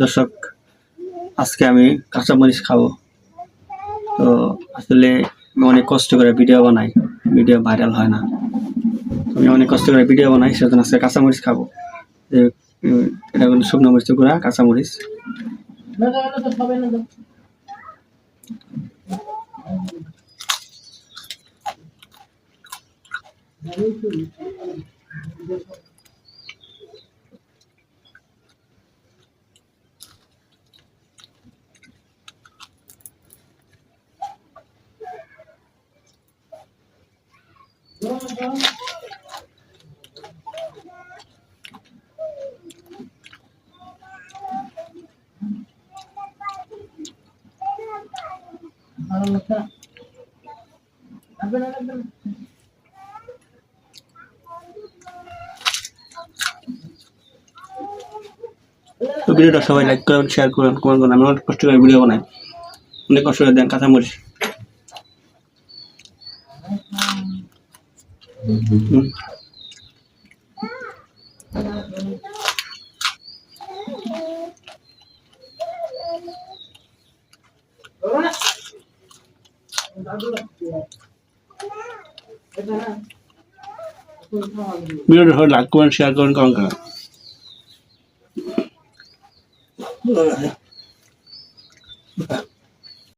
দর্শক, আজকে আমি কাঁচামরিচ খাবো। তো আসলে আমি অনেক কষ্ট করে ভিডিও বানাই, ভিডিও ভাইরাল হয় না। আমি অনেক কষ্ট করে ভিডিও বানাই, সেজন্য আজকে কাঁচামরিচ খাবো। এটা হলো শুকনো মরিচ গুঁড়া, কাঁচামরিচ। তো ভিডিওটা সবাই লাইক করুন, শেয়ার করুন, কমেন্ট করুন। আমি অনেক কষ্ট করে ভিডিও বানাই, অনেক কষ্ট করে দেন কাঁচামরিচ। ভিডিওটা সবাই লাইক করুন, শেয়ার করুন, কমেন্ট করুন।